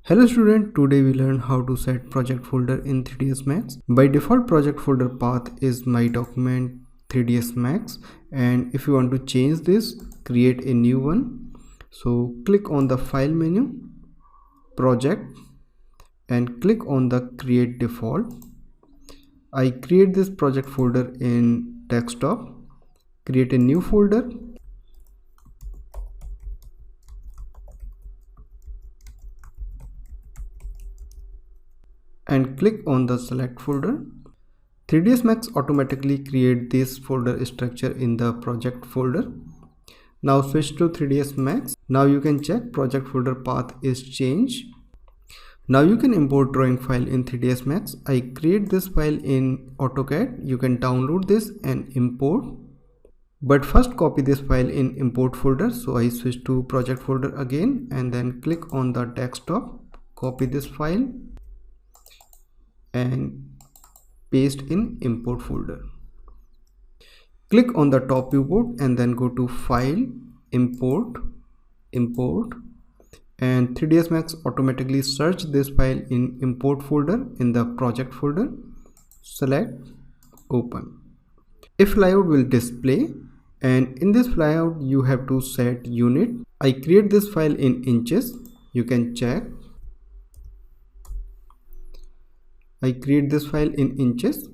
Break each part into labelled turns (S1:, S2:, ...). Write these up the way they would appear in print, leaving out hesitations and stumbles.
S1: Hello student, today we learn how to set project folder in 3ds Max. By default project folder path is my document 3ds Max, and if you want to change this, create a new one. So click on the file menu, project, and click on the create default. I create this project folder in desktop. Create a new folder and click on the select folder. 3ds Max automatically create this folder structure in the project folder. Now switch to 3ds Max. Now you can check project folder path is changed. Now you can import drawing file in 3ds Max. I create this file in AutoCAD. You can download this and import. But first copy this file in import folder. So I switch to project folder again and then click on the desktop. Copy this file and paste in import folder. Click on the top viewport and then go to file, import, and 3ds Max automatically search this file in import folder in the project folder. Select, open. If layout will display, and in this layout you have to set unit. I create this file in inches. You can check. I create this file in inches.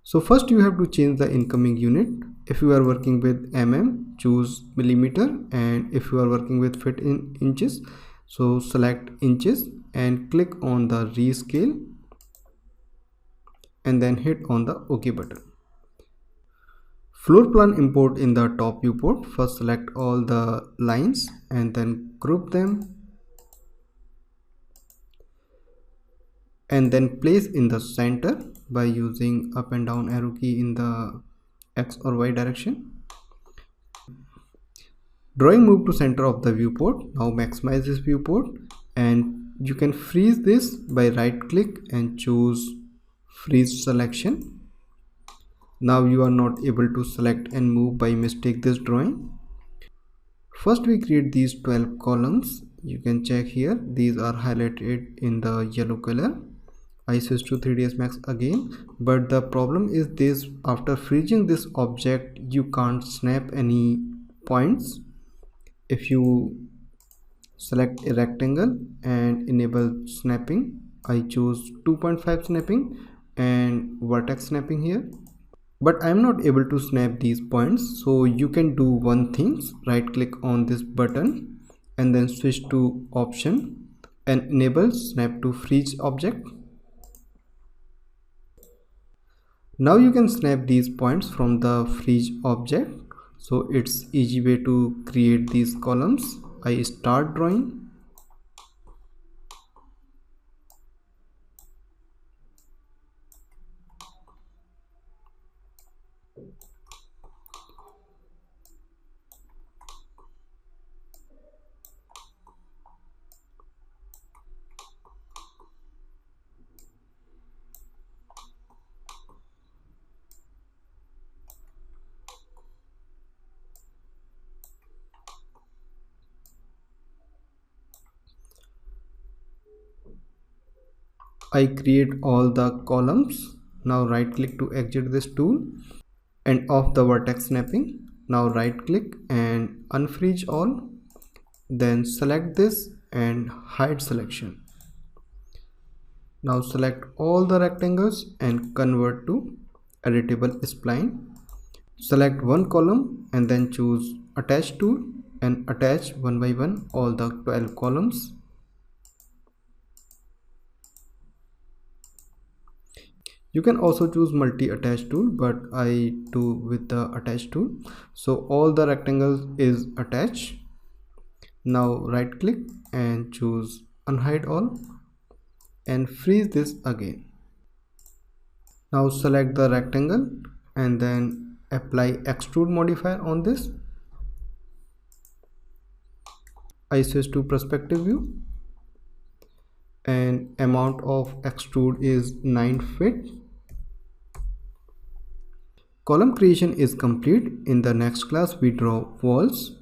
S1: So first you have to change the incoming unit. If you are working with mm, choose millimeter, and if you are working with feet in inches, so select inches and click on the rescale and then hit on the OK button. Floor plan import in the top viewport. First select all the lines and then group them and then place in the center by using up and down arrow key in the X or Y direction. Drawing move to center of the viewport. Now maximize this viewport and you can freeze this by right click and choose freeze selection. Now you are not able to select and move by mistake this drawing. First we create these 12 columns. You can check here, these are highlighted in the yellow color. I switch to 3ds Max again, but the problem is this: after freezing this object you can't snap any points. If you select a rectangle and enable snapping, I choose 2.5 snapping and vertex snapping here, but I'm not able to snap these points. So you can do one thing: right click on this button and then switch to option and enable snap to freeze object. Now you can snap these points from the freeze object. So it's easy way to create these columns. I start drawing. I create all the columns. Now right click to exit this tool and off the vertex snapping. Now right click and unfreeze all. Then select this and hide selection. Now select all the rectangles and convert to editable spline. Select one column and then choose attach tool and attach one by one all the 12 columns. You can also choose multi-attach tool, but I do with the attach tool. So all the rectangles is attached. Now right click and choose unhide all and freeze this again. Now select the rectangle and then apply extrude modifier on this. I switch to perspective view and amount of extrude is 9 feet. Column creation is complete. In the next class we draw walls.